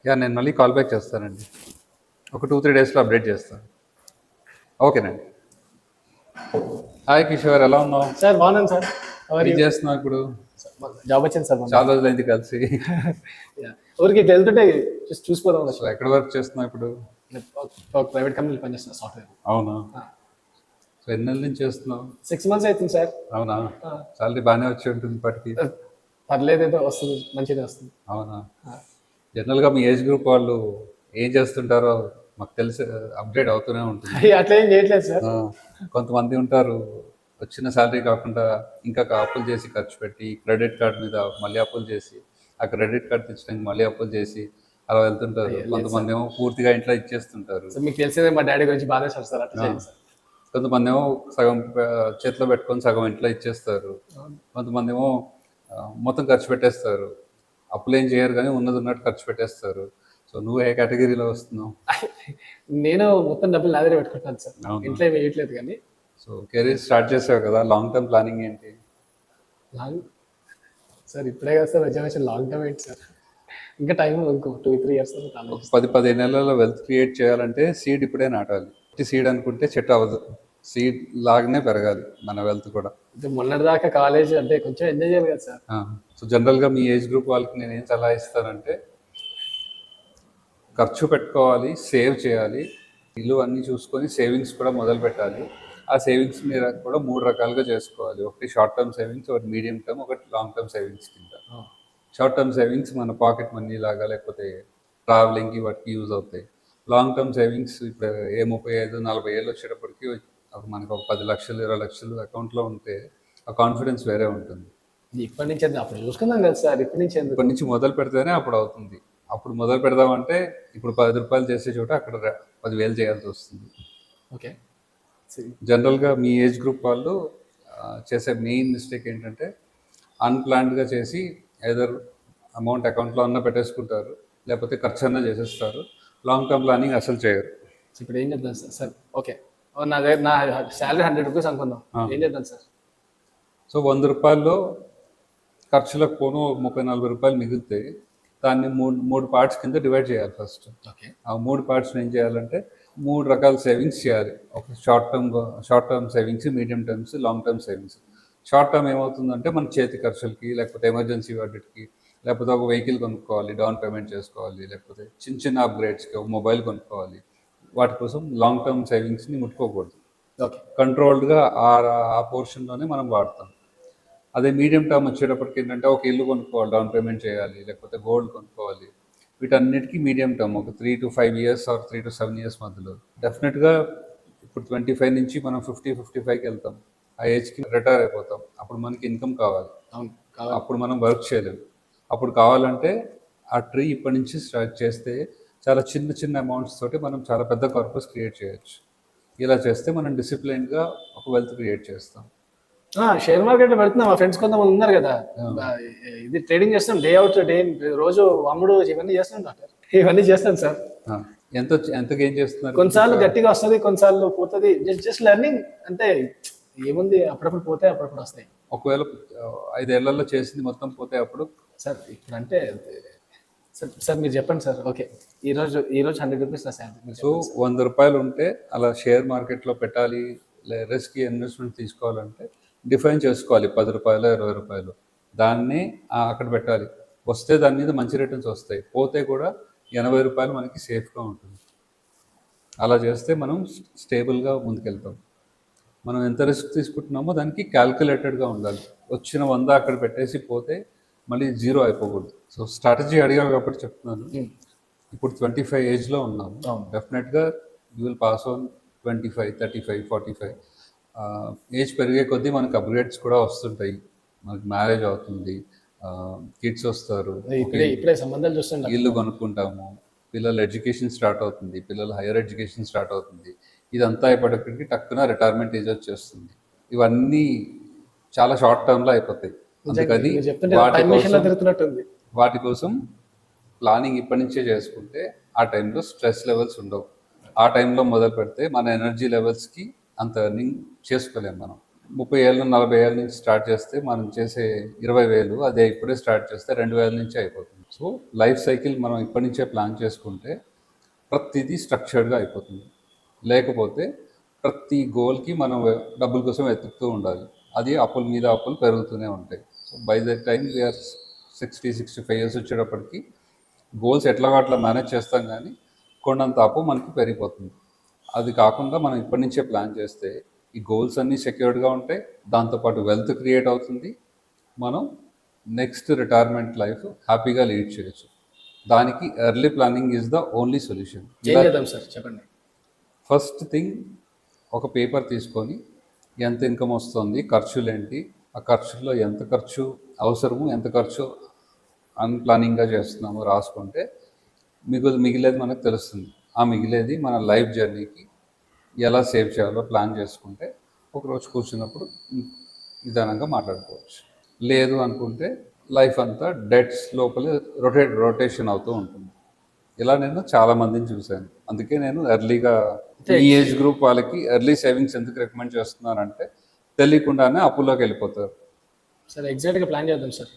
నేను మళ్ళీ call back చేస్తానండి. ఒక 2-3 డేస్లో అప్డేట్ చేస్తాను. ఓకేనండి. హాయ్ కిషోర్, ఎలా ఉన్నావు? సార్ బాగున్నాను సార్. ఏం చేస్తున్నావు ఇప్పుడు? జాబ్ వచ్చింది సార్. చాలా రోజులైంది కలిసి. ఊరికి ఇట్లా వెళ్తుంటే చూసిపోదాం. సో ఎక్కడ వర్క్ చేస్తున్నావు ఇప్పుడు? ఒక ప్రైవేట్ కంపెనీలో పనిచేస్తున్నా, సాఫ్ట్వేర్. అవునా? సో ఎన్ని నెలల నుంచి చేస్తున్నావు? 6 months అవుతుంది సార్. అవునా? సాలరీ బాగానే వచ్చి ఉంటుంది ఇప్పటికి? పర్లేదు, ఏదో వస్తుంది, మంచిగా వస్తుంది. అవునా? జనరల్గా మీ ఏజ్ గ్రూప్ వాళ్ళు ఏం చేస్తుంటారో మాకు తెలిసి అప్డేట్ అవుతూనే ఉంటుంది. అట్లా ఏం చేయట్లేదు సార్. కొంతమంది ఉంటారు, వచ్చిన శాలరీ కాకుండా ఇంకా అప్పులు చేసి ఖర్చు పెట్టి, క్రెడిట్ కార్డ్ మీద మళ్ళీ అప్పులు చేసి, ఆ క్రెడిట్ కార్డ్ తెచ్చడానికి మళ్ళీ అప్పులు చేసి అలా వెళ్తుంటారు. కొంతమంది ఏమో పూర్తిగా ఇంట్లో ఇచ్చేస్తుంటారు. మీకు తెలిసేదే, మా డాడీ గురించి బాగా సార్. అట్లా సార్. కొంతమంది ఏమో సగం చేతిలో పెట్టుకొని సగం ఇంట్లో ఇచ్చేస్తారు. కొంతమంది ఏమో మొత్తం ఖర్చు పెట్టేస్తారు. అప్పులు ఏం చేయరు కానీ ఉన్నది ఉన్నట్టు ఖర్చు పెట్టేస్తారు. సో నువ్వు ఏ కేటగిరీలో వస్తున్నావు? నేను మొత్తం డబ్బులు నా దగ్గర పెట్టుకుంటాను సార్, ఇంట్లో వేయట్లేదు. కానీ సో కెరీర్ స్టార్ట్ చేసావు కదా, లాంగ్ టర్మ్ ప్లానింగ్ ఏంటి? సార్ ఇప్పుడే కదా సార్ రిజర్వేషన్, లాంగ్ టర్మ్ ఏంటి సార్? ఇంకా టైం ఇంకో 2-3 years. 10-15 నెలల్లో వెల్త్ క్రియేట్ చేయాలంటే సీడ్ ఇప్పుడే నాటాలి. సీడ్ అనుకుంటే చెట్టు అవ్వదు, సీడ్ లాగానే పెరగాలి మన వెల్త్ కూడా. మొన్నటిదాకా కాలేజ్ అంటే కొంచెం ఎంజాయ్ చేయాలి కదా సార్. సో జనరల్గా మీ ఏజ్ గ్రూప్ వాళ్ళకి నేను ఏం సలహా ఇస్తానంటే, ఖర్చు పెట్టుకోవాలి, సేవ్ చేయాలి, ఇల్లు అన్నీ చూసుకొని సేవింగ్స్ కూడా మొదలు పెట్టాలి. ఆ సేవింగ్స్ మీరు కూడా 3 రకాలుగా చేసుకోవాలి. ఒకటి షార్ట్ టర్మ్ సేవింగ్స్, ఒకటి మీడియం టర్మ్, ఒకటి లాంగ్ టర్మ్ సేవింగ్స్ కింద. షార్ట్ టర్మ్ సేవింగ్స్ మన పాకెట్ మనీ లాగా, లేకపోతే ట్రావెలింగ్కి వాటికి యూజ్ అవుతాయి. లాంగ్ టర్మ్ సేవింగ్స్ ఇప్పుడు 35-40 ఏళ్ళు వచ్చేటప్పటికి మనకు ఒక 10 లక్షలు 20 లక్షలు అకౌంట్లో ఉంటే ఆ కాన్ఫిడెన్స్ వేరే ఉంటుంది. ఇప్పటి నుంచి అప్పుడు చూసుకుందాం కదా సార్. ఇప్పటి నుంచి మొదలు పెడితేనే అప్పుడు అవుతుంది. అప్పుడు మొదలు పెడదామంటే ఇప్పుడు 10 రూపాయలు చేసే చోట అక్కడ 10,000 చేయాల్సి వస్తుంది. ఓకే. జనరల్గా మీ ఏజ్ గ్రూప్ వాళ్ళు చేసే మెయిన్ మిస్టేక్ ఏంటంటే, అన్ప్లాన్డ్గా చేసి ఏదర్ అమౌంట్ అకౌంట్లో అన్నా పెట్టేసుకుంటారు, లేకపోతే ఖర్చు అన్నా చేసేస్తారు. లాంగ్ టర్మ్ ప్లానింగ్ అసలు చేయరు. ఇప్పుడు ఏం చేద్దాం సార్? ఓకే, నా శాలరీ 100 రూపీస్ అనుకుందాం, ఏం చేద్దాం సార్? సో 100 రూపాయల్లో ఖర్చులకు పోను 30-40 రూపాయలు మిగిలితే దాన్ని మూడు పార్ట్స్ కింద డివైడ్ చేయాలి ఫస్ట్. ఆ 3 పార్ట్స్ని ఏం చేయాలంటే 3 రకాల సేవింగ్స్ చేయాలి. ఒక short term savings, medium terms, long term savings. Short term ఏమవుతుందంటే మన చేతి ఖర్చులకి, లేకపోతే ఎమర్జెన్సీ వాటికి, లేకపోతే ఒక వెహికల్ కొనుక్కోవాలి, డౌన్ పేమెంట్ చేసుకోవాలి, లేకపోతే చిన్న అప్గ్రేడ్స్కి ఒక మొబైల్ కొనుక్కోవాలి. వాటి కోసం లాంగ్ టర్మ్ సేవింగ్స్ని ముట్టుకోకూడదు. కంట్రోల్డ్గా ఆ పోర్షన్లోనే మనం వాడతాం. అదే మీడియం టర్మ్ వచ్చేటప్పటికి ఏంటంటే ఒక ఇల్లు కొనుక్కోవాలి, డౌన్ పేమెంట్ చేయాలి, లేకపోతే గోల్డ్ కొనుక్కోవాలి. వీటన్నిటికీ మీడియం టర్మ్ ఒక 3 to 5 years are 3 to 7 years మధ్యలో. డెఫినెట్గా ఇప్పుడు 25 నుంచి మనం 50-55కి వెళ్తాం. ఆ ఏజ్కి రిటైర్ అయిపోతాం. అప్పుడు మనకి ఇన్కమ్ కావాలి, అప్పుడు మనం వర్క్ చేయలేము. అప్పుడు కావాలంటే ఆ ట్రీ ఇప్పటి నుంచి స్టార్ట్ చేస్తే చాలా చిన్న అమౌంట్స్ తోటి మనం చాలా పెద్ద కార్పస్ క్రియేట్ చేయొచ్చు. ఇలా చేస్తే మనం డిసిప్లైన్గా ఒక వెల్త్ క్రియేట్ చేస్తాం. షేర్ మార్కెట్ పెడుతున్నా, మా ఫ్రెండ్స్ కొంతమంది ఉన్నారు కదా, ఇది ట్రేడింగ్ చేస్తాం, డే అవుట్ డే, రోజు అమ్ముడు ఇవన్నీ చేస్తాం డాక్టర్. ఇవన్నీ చేస్తాను సార్. ఎంత గెయిన్ చేస్తున్నారు? కొన్నిసార్లు గట్టిగా వస్తుంది, కొన్నిసార్లు పోతుంది. జస్ట్ లెర్నింగ్ అంటే ఏముంది, అప్పుడప్పుడు పోతే అప్పుడప్పుడు వస్తాయి. ఒకవేళ 5 ఏళ్లలో చేసింది మొత్తం పోతే అప్పుడు సార్ ఇప్పుడు అంటే సార్ మీరు చెప్పండి సార్. ఓకే, ఈరోజు 100 రూపీస్ నా శాలరీ. సో 100 రూపాయలు ఉంటే అలా షేర్ మార్కెట్లో పెట్టాలి, రిస్క్ ఇన్వెస్ట్మెంట్ తీసుకోవాలంటే డిఫైన్ చేసుకోవాలి. 10 రూపాయలు 20 రూపాయలు దాన్ని అక్కడ పెట్టాలి. వస్తే దాని మీద మంచి రిటర్న్స్ వస్తాయి, పోతే కూడా 80 రూపాయలు మనకి సేఫ్గా ఉంటుంది. అలా చేస్తే మనం స్టేబుల్గా ముందుకెళ్తాం. మనం ఎంత రిస్క్ తీసుకుంటున్నామో దానికి క్యాల్కులేటెడ్గా ఉండాలి. వచ్చిన 100 అక్కడ పెట్టేసి పోతే మళ్ళీ 0 అయిపోకూడదు. సో స్ట్రాటజీ అడిగావు కాబట్టి చెప్తున్నాను. ఇప్పుడు 25 ఏజ్లో ఉన్నాము. డెఫినెట్గా you will pass on 25, 35, 45. Age పెరిగే కొద్దీ మనకు అప్గ్రేడ్స్ కూడా వస్తుంటాయి. మనకు మ్యారేజ్ అవుతుంది, కిడ్స్ వస్తారు, ఇప్పుడే సంబంధాలు చూస్తాం, ఇల్లు కొనుక్కుంటాము, పిల్లల ఎడ్యుకేషన్ స్టార్ట్ అవుతుంది, పిల్లల హైయర్ ఎడ్యుకేషన్ స్టార్ట్ అవుతుంది. ఇదంతా అయిపోయేటప్పటికి టక్కున రిటైర్మెంట్ ఏజ్ వచ్చేస్తుంది. ఇవన్నీ చాలా షార్ట్ టర్మ్లో అయిపోతాయి. అందుకని వాటి కోసం ప్లానింగ్ ఇప్పటి నుంచే చేసుకుంటే ఆ టైంలో స్ట్రెస్ లెవెల్స్ ఉండవు. ఆ టైంలో మొదలు పెడితే మన ఎనర్జీ లెవెల్స్కి అంత ఎర్నింగ్ చేసుకోలేము. మనం 30 ఏళ్ళు 40 ఏళ్ళ నుంచి స్టార్ట్ చేస్తే మనం చేసే 20,000 అదే ఇప్పుడే స్టార్ట్ చేస్తే 2,000 నుంచి అయిపోతుంది. సో లైఫ్ సైకిల్ మనం ఇప్పటి నుంచే ప్లాన్ చేసుకుంటే ప్రతిదీ స్ట్రక్చర్డ్గా అయిపోతుంది. లేకపోతే ప్రతి గోల్కి మనం డబ్బుల కోసం వెతుకుతూ ఉండాలి. అది అప్పుల మీద అప్పులు పెరుగుతూనే ఉంటాయి. So by the time we are 65 years వచ్చేటప్పటికి గోల్స్ ఎట్లాగో అట్లా మేనేజ్ చేస్తాం, కానీ కొండంత అప్పు మనకి పెరిగిపోతుంది. అది కాకుండా మనం ఇప్పటి నుంచే ప్లాన్ చేస్తే ఈ గోల్స్ అన్నీ సెక్యూర్డ్గా ఉంటాయి, దాంతోపాటు వెల్త్ క్రియేట్ అవుతుంది, మనం నెక్స్ట్ రిటైర్మెంట్ లైఫ్ హ్యాపీగా లీడ్ చేయొచ్చు. దానికి early planning is the only solution. ఏం చేద్దాం సార్ చెప్పండి. ఫస్ట్ థింగ్, ఒక పేపర్ తీసుకొని ఎంత ఇన్కమ్ వస్తుంది, ఖర్చులు ఏంటి, ఆ ఖర్చుల్లో ఎంత ఖర్చు అవసరము, ఎంత ఖర్చు అన్ప్లానింగ్గా చేస్తున్నాము రాసుకుంటే మిగిలేది మనకు తెలుస్తుంది. ఆ మిగిలేది మన లైఫ్ జర్నీకి ఎలా సేవ్ చేయాలో ప్లాన్ చేసుకుంటే ఒకరోజు కూర్చున్నప్పుడు నిదానంగా మాట్లాడుకోవచ్చు. లేదు అనుకుంటే లైఫ్ అంతా డెట్స్ లోపలే రొటేషన్ అవుతూ ఉంటుంది. ఇలా నేను చాలా మందిని చూశాను. అందుకే నేను ఎర్లీగా ఈ ఏజ్ గ్రూప్ వాళ్ళకి ఎర్లీ సేవింగ్స్ ఎందుకు రికమెండ్ చేస్తున్నానంటే తెలియకుండానే అప్పుల్లోకి వెళ్ళిపోతారు. సార్ ఎగ్జాక్ట్గా ప్లాన్ చేద్దాం సార్.